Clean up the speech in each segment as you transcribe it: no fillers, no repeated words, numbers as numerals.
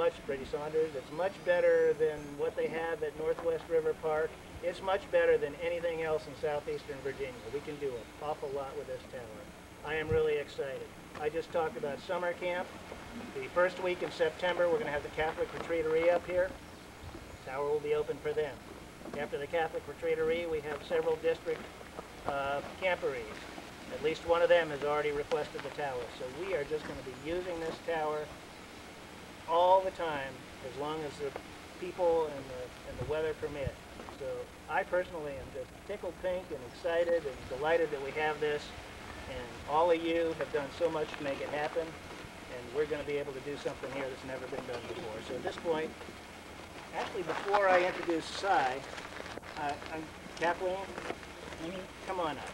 much, Brady Saunders, it's much better than what they have at Northwest River Park. It's much better than anything else in southeastern Virginia. We can do an awful lot with this tower. I am really excited. I just talked about summer camp. The first week in September, we're going to have the Catholic Retreatery up here. The tower will be open for them. After the Catholic Retreatery, we have several district camporees. At least one of them has already requested the tower. So we are just going to be using this tower all the time, as long as the people and the weather permit. So I personally am just tickled pink and excited and delighted that we have this. And all of you have done so much to make it happen. And we're going to be able to do something here that's never been done before. So at this point, actually before I introduce Cy, Kathleen, come on up.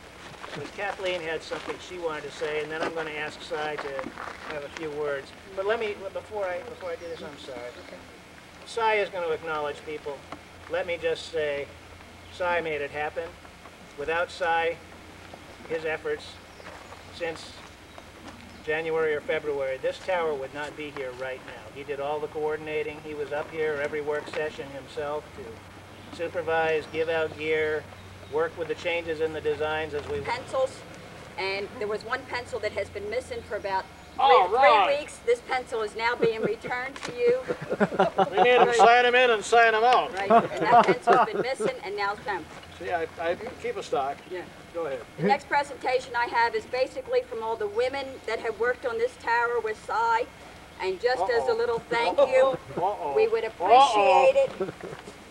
Because Kathleen had something she wanted to say, and then I'm going to ask Cy to have a few words. But let me, before I do this, I'm sorry. Okay. Cy is going to acknowledge people. Let me just say, Cy made it happen. Without Cy, his efforts since January or February, this tower would not be here right now. He did all the coordinating. He was up here every work session himself to supervise, give out gear, work with the changes in the designs as we... Pencils, and there was one pencil that has been missing for about Right. 3 weeks. This pencil is now being returned to you. We need to sign them in and sign them out. Right, and that pencil's been missing, and now it's done. See, I keep a stock. Yeah. Go ahead. The next presentation I have is basically from all the women that have worked on this tower with Cy, and just as a little thank you, we would appreciate it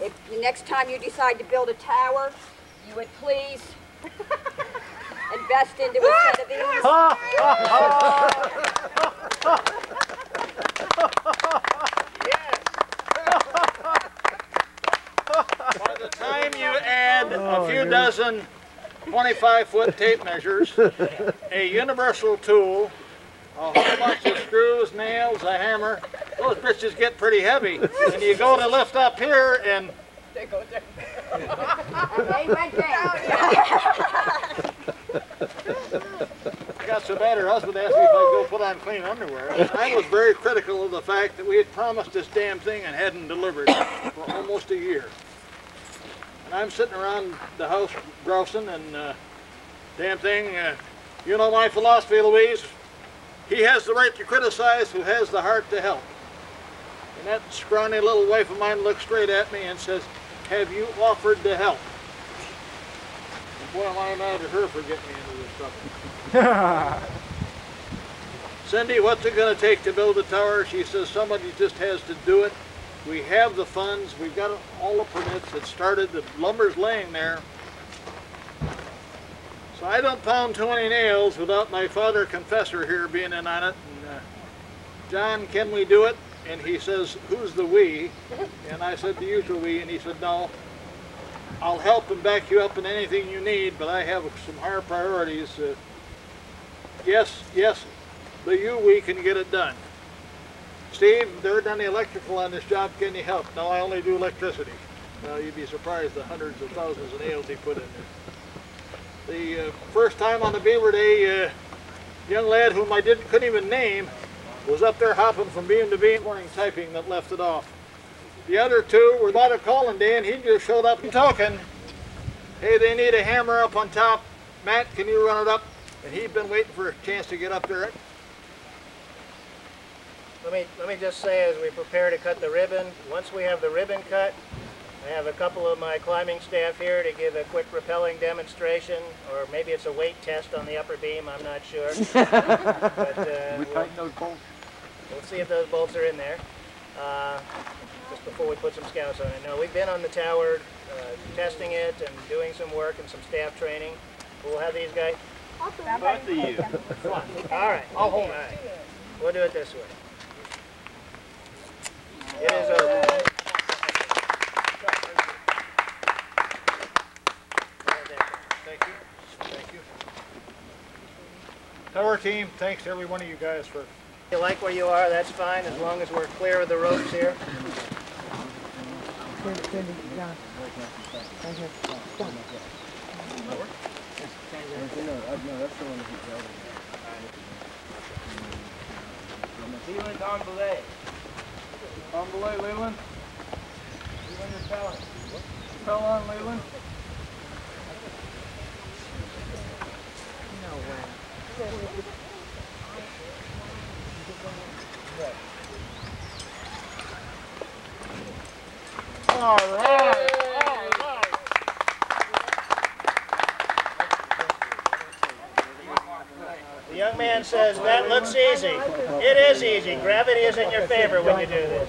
if the next time you decide to build a tower, you would please invest into a set of these. By the time you add a few dozen 25-foot tape measures, a universal tool, a whole bunch of screws, nails, a hammer, those bitches get pretty heavy. And you go to lift up here and... They go down. They went down. Got so bad her husband asked me if I'd go put on clean underwear. I was very critical of the fact that we had promised this damn thing and hadn't delivered for almost a year. And I'm sitting around the house grousing and damn thing, you know my philosophy, Louise. He has the right to criticize who has the heart to help. And that scrawny little wife of mine looked straight at me and says, have you offered to help? And boy, am I mad at her for getting me into this trouble. Cindy, what's it going to take to build a tower? She says somebody just has to do it. We have the funds. We've got all the permits. It started. The lumber's laying there. So I don't pound too many nails without my father confessor here being in on it. And, John, can we do it? And he says, who's the we? And I said, the usual we. And he said, no, I'll help and back you up in anything you need, but I have some higher priorities. Yes, the we can get it done. Steve, they're done the electrical on this job. Can you help? No, I only do electricity. You'd be surprised the hundreds of thousands of nails he put in there. The first time on the Beaver Day, young lad whom I couldn't even name was up there hopping from beam to beam, morning typing that left it off. The other two were about a calling day, and he just showed up and talking. Hey, they need a hammer up on top. Matt, can you run it up? And he'd been waiting for a chance to get up there. Let me just say, as we prepare to cut the ribbon, once we have the ribbon cut, I have a couple of my climbing staff here to give a quick rappelling demonstration, or maybe it's a weight test on the upper beam, I'm not sure. But, we tighten those bolts? We'll see if those bolts are in there. Just before we put some scouts on it. No, we've been on the tower testing it and doing some work and some staff training. We'll have these guys. Back to you. All right. I'll hold it. We'll do it this way. It is open. Thank you. Thank you. Tower team, thanks to every one of you guys for... If you like where you are, that's fine, as long as we're clear of the ropes here. On belay, Leland. Leland, you're telling. Fell on, Leland. No way. All right. The young man says, that looks easy. It is easy. Gravity is in your favor when you do this.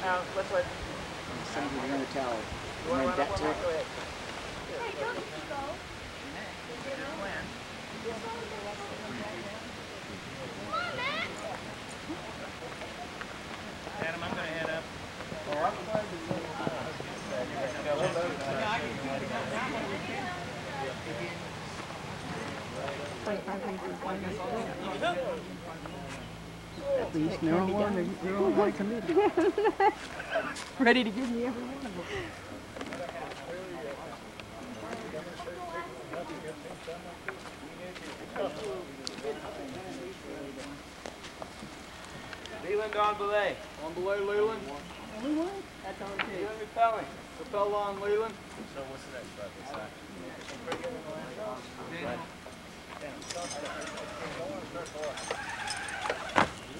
Now, let's let... Something in the tower. You want to run up on that? Go ahead. Adam, I'm going to head up. At least they're on one committee. Ready to give me every one of them. Leland on belay. On belay, Leland. Only one? That's all it Leland repelling. Rappel on, Leland. So what's the next step?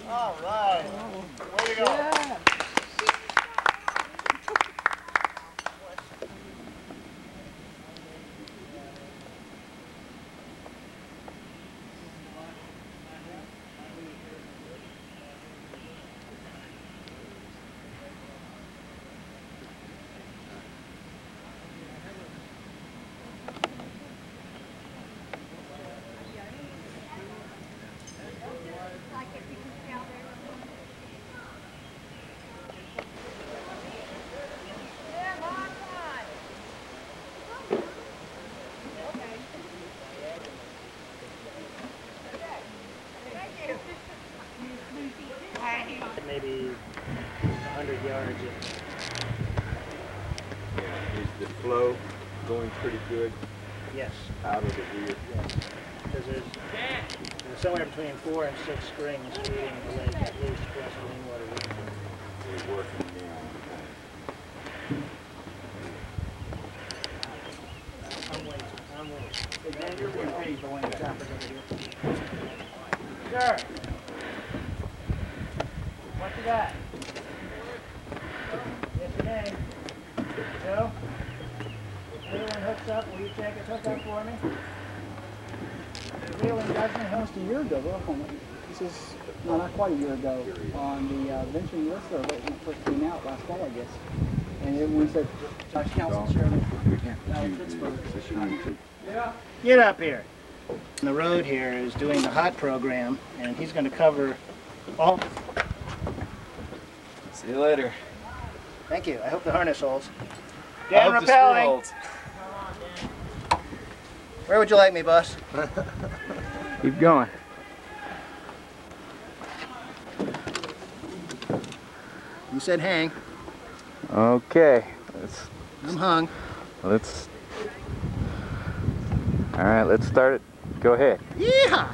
All right. Way to go. Yeah. Maybe 100 yards. Yeah, is the flow going pretty good Yes. out of the weir? Yes. Because there's somewhere between 4 and 6 springs feeding the lake at least plus rainwater. We're working now. I'm waiting. Hey, Dan, you're being paid for one of the choppers over here. Sure. What you got? Yes, you may. Joe? If Leland hooks up, will you check his hookup for me? Leland doesn't hook. Almost a year ago, this is not quite a year ago, on the Virgina reservation when it first came out last fall, I guess. And everyone said, Josh Council Chairman, out of Pittsburgh. Get up here. The road here is doing the hot program, and he's going to cover all. See you later. Thank you. I hope the harness holds. I Dan hope the screw rappelling. holds. Where would you like me, boss? Keep going. You said hang. Okay. I'm hung. All right, let's start it. Go ahead. Yeehaw!